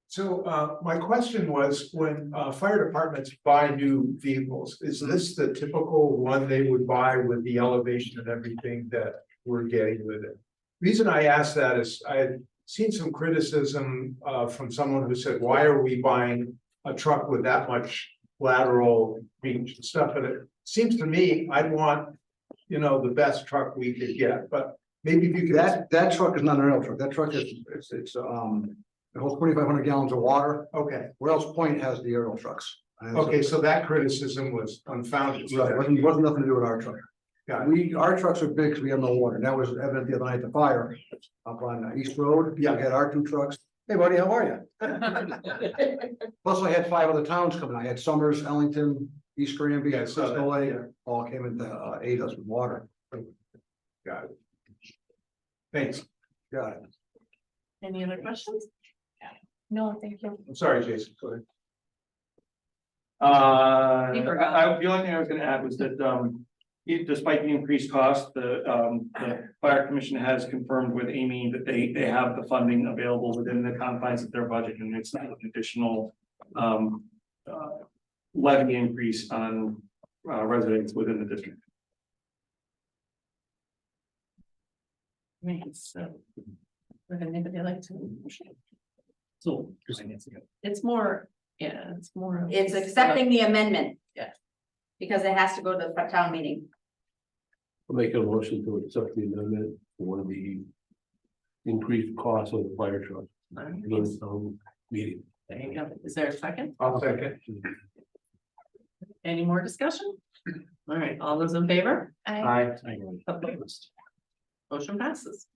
So my question was, when fire departments buy new vehicles, is this the typical one they would buy with the elevation and everything that we're getting with it? Reason I asked that is I had seen some criticism from someone who said, why are we buying a truck with that much lateral reach and stuff? And it seems to me, I'd want, the best truck we could get, but maybe if you could. That truck is not an aerial truck. That truck is, it holds 2,500 gallons of water. Okay, Wells Point has the aerial trucks. And okay, so that criticism was unfounded. Right, wasn't nothing to do with our truck. Got it. Our trucks are big because we have no water. That was evident the other night at the fire up on East Road. Yeah. We had our 2 trucks. Hey buddy, how are you? Plus I had 5 other towns coming. I had Summers, Ellington, East Granby, Yeah, I saw that, Crystal Lake, yeah. all came into aid us with water. Got it. Thanks. Got it. Any other questions? No, thank you. I'm sorry, Jason. Go ahead. You forgot. The only thing I was gonna add was that, despite the increased cost, the fire commission has confirmed with Amy that they have the funding available within the confines of their budget, and it's not an additional levy increase on residents within the district. So. Would anybody like to? So. It's more, yeah, it's more. of- It's accepting the amendment. Yeah. Because it has to go to the town meeting. I'll make a motion to accept the amendment for the increased cost of the fire truck. Meeting. There you go. Is there a second? I'll second. Any more discussion? All right, all those in favor? Aye. Opposed? Motion passes.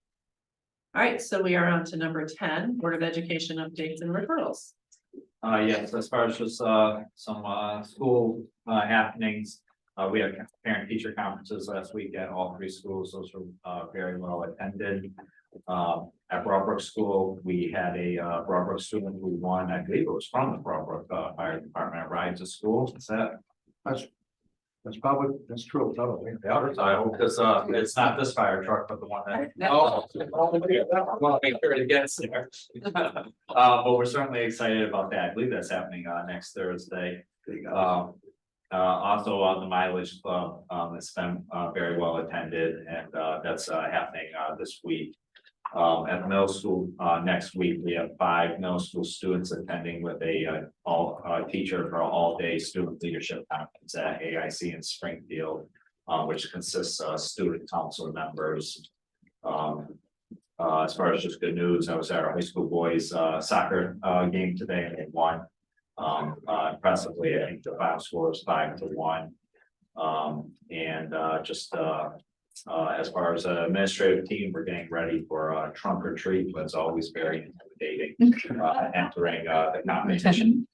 All right, so we are on to number 10, Board of Education updates and referrals. Yes, as far as just some school happenings. We had parent teacher conferences last week at all 3 schools. Those were very well attended. At Broadbrook School, we had a Broadbrook student who won, I believe it was from the Broadbrook Fire Department, Ride to School. Is that? That's probably, that's true. Probably. I hope this it's not this fire truck, but the one that. Oh. Well, make sure it gets there. But we're certainly excited about that. I believe that's happening next Thursday. Also on the mileage club, it's been very well attended, and that's happening this week. At the middle school, next week, we have 5 middle school students attending with a teacher for all-day student leadership conference at AIC in Springfield, which consists of student council members. As far as just good news, I was at our high school boys soccer game today, and they won. Impressively, I think the final score is 5-1. As far as administrative team, we're getting ready for trunk or treat, but it's always very intimidating entering the competition.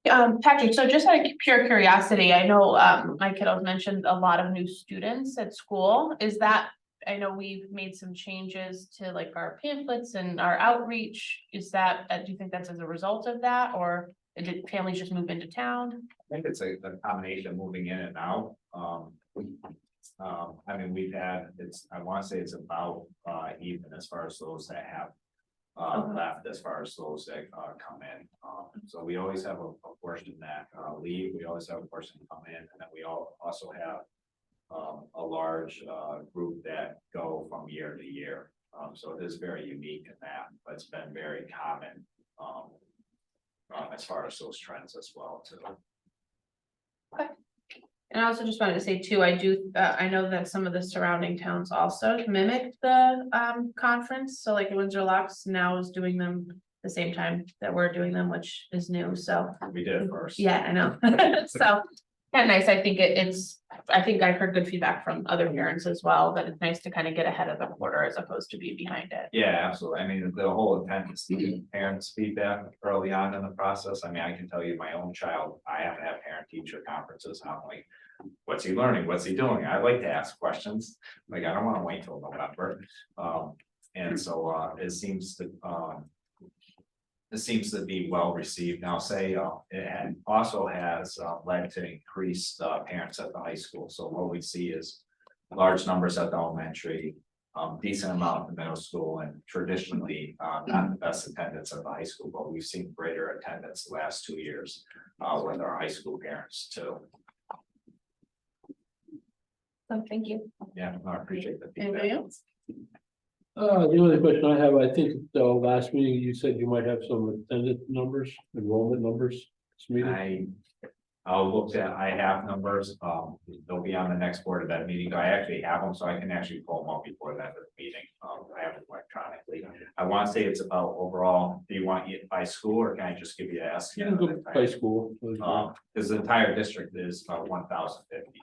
Patrick, so just out of pure curiosity, I know my kiddos mentioned a lot of new students at school. Is that, I know we've made some changes to like our pamphlets and our outreach. Is that, do you think that's as a result of that, or did families just move into town? I think it's a combination of moving in and out. I mean, we've had, I want to say it's about even as far as those that have left, as far as those that come in. So we always have a portion that leave. We always have a portion come in, and then we also have a large group that go from year to year. So it is very unique in that, but it's been very common as far as those trends as well too. And I also just wanted to say too, I know that some of the surrounding towns also mimicked the conference. So like Windsor Locks now is doing them the same time that we're doing them, which is new, so. We did first. Yeah, I know. So kind of nice. I think I think I've heard good feedback from other parents as well, that it's nice to kind of get ahead of the quarter as opposed to be behind it. Yeah, absolutely. I mean, the whole intent is to give parents feedback early on in the process. I mean, I can tell you my own child, I have to have parent teacher conferences. And I'm like, what's he learning? What's he doing? I like to ask questions. Like, I don't want to wait till November. And so it seems to be well received. Now, it also has led to increased parents at the high school. So what we see is large numbers at the elementary, decent amount at the middle school and traditionally, not the best attendance at the high school, but we've seen greater attendance the last 2 years. With our high school parents too. So thank you. Yeah, I appreciate the Anybody feedback. else? The only question I have, I think the last meeting you said you might have some attendance numbers, enrollment numbers. This meeting. I'll look at, I have numbers, they'll be on the next Board of Ed meeting, I actually have them, so I can actually pull them up before that meeting, I have them electronically. I want to say it's about overall, do you want it by school, or can I just give you an You estimate? can of go the high entire- school. Because the entire district is about 1,050.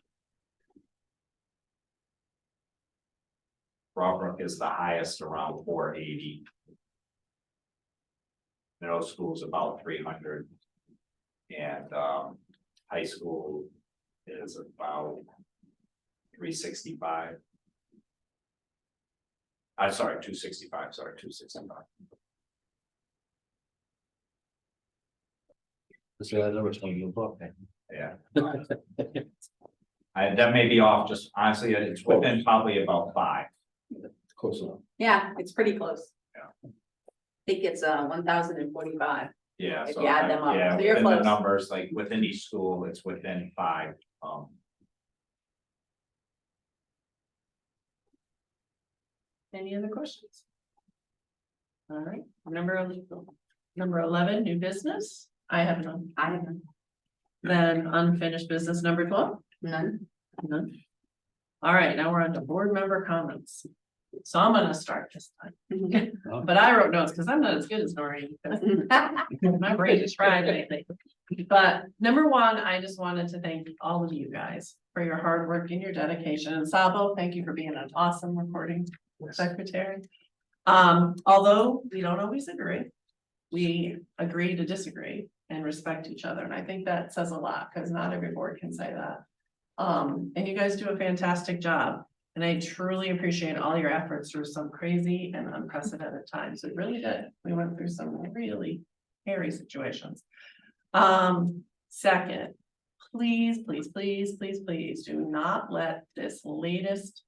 Robrook is the highest, around 480. Middle school is about 300. And high school is about 365. I'm sorry, 265, sorry, 265. So that number's gonna go up. Yeah. That may be off, just honestly, it's within probably about 5. Close enough. Yeah, it's pretty close. Yeah. I think it's 1,045. Yeah. If so you add them up, yeah, so you're within the close. numbers, like within each school, it's within 5. Any other questions? All right, number 11, new business. I have none. I have none. Then unfinished business number 12. None. None. All right, now we're on to board member comments. So I'm gonna start this time. But I wrote notes because I'm not as good as Noreen. My brain is fried lately. But number one, I just wanted to thank all of you guys for your hard work and your dedication. And Sabo, thank you for being an awesome recording secretary. Although we don't always agree, we agree to disagree and respect each other. And I think that says a lot because not every board can say that. And you guys do a fantastic job. And I truly appreciate all your efforts through some crazy and unprecedented times. It really did. We went through some really hairy situations. Second, please, please, please, please, please do not let this latest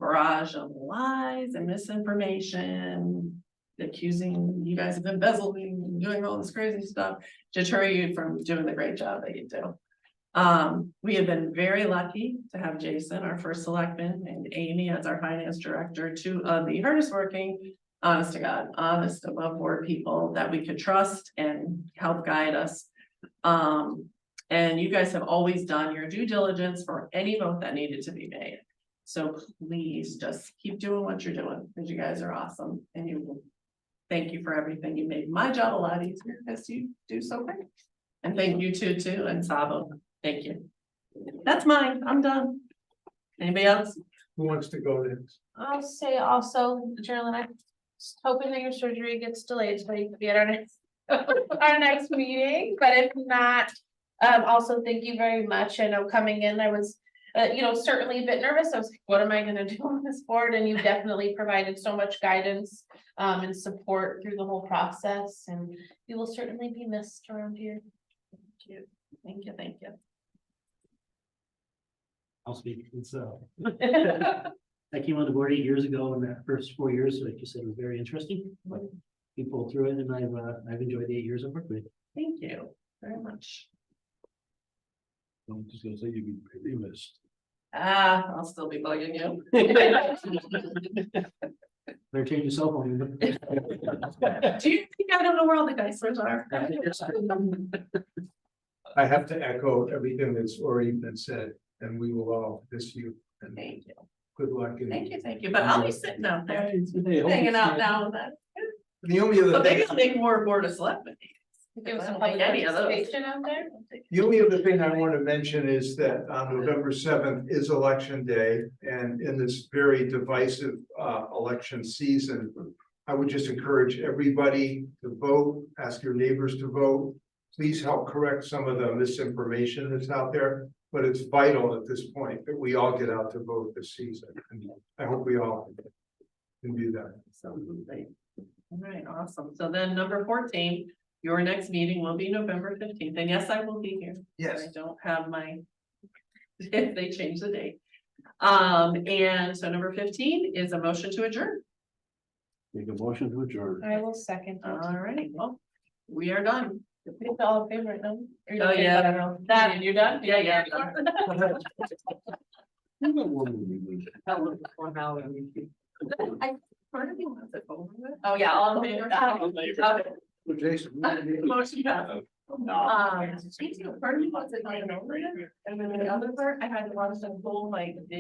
barrage of lies and misinformation accusing you guys of embezzling, and doing all this crazy stuff, deter you from doing the great job that you do. We have been very lucky to have Jason, our first selectman, and Amy as our finance director, two of the hardest working, honest to God, honest above board people that we could trust and help guide us. And you guys have always done your due diligence for any vote that needed to be made. So please just keep doing what you're doing, because you guys are awesome, and thank you for everything. You made my job a lot easier as you do so great. And thank you too, and Sabo. Thank you. That's mine. I'm done. Anybody else? Who wants to go next? I'll say also, Geraldine, I'm hoping that your surgery gets delayed so you can be at our next, our next meeting, but if not, also thank you very much. I know coming in, I was, certainly a bit nervous. I was like, what am I gonna do on this board? And you definitely provided so much guidance, and support through the whole process, and you will certainly be missed around here. Thank you. Thank you, thank you. I'll speak. I came on the board 8 years ago, and that first 4 years, like you said, was very interesting. But we pulled through it, and I've enjoyed the 8 years of work with you. Thank you very much. I'm just gonna say you'd be pretty missed. I'll still be bugging you. Better change your cell phone. Do you think I don't know where all the Geislers are? I have to echo everything that's already been said, and we will all miss you, and Thank you, good luck. in- thank you, but I'll be sitting out there, hanging out now and then. The only other But maybe thing, I'll make more board of selectmen. Give I some don't public think any of those. participation out there. the only other thing I want to mention is that on November 7th is election day, and in this very divisive election season, I would just encourage everybody to vote, ask your neighbors to vote. Please help correct some of the misinformation that's out there, but it's vital at this point that we all get out to vote this season. And I hope we all can do that. Absolutely. All right, awesome. So then number 14, your next meeting will be November 15th, and yes, I will be here. I don't have my, if they change the date. And so number 15 is a motion to adjourn. Make a motion to adjourn. I will second. All right, well, we are done. It's all in favor, no? Or you Oh, don't yeah. get that? That, you're done? Yeah, yeah. Part of me wants it over with. Oh, yeah, all in favor? Okay. Jason. Motion passed. Part of me wants it over with, and then the other part, I had to watch them pull like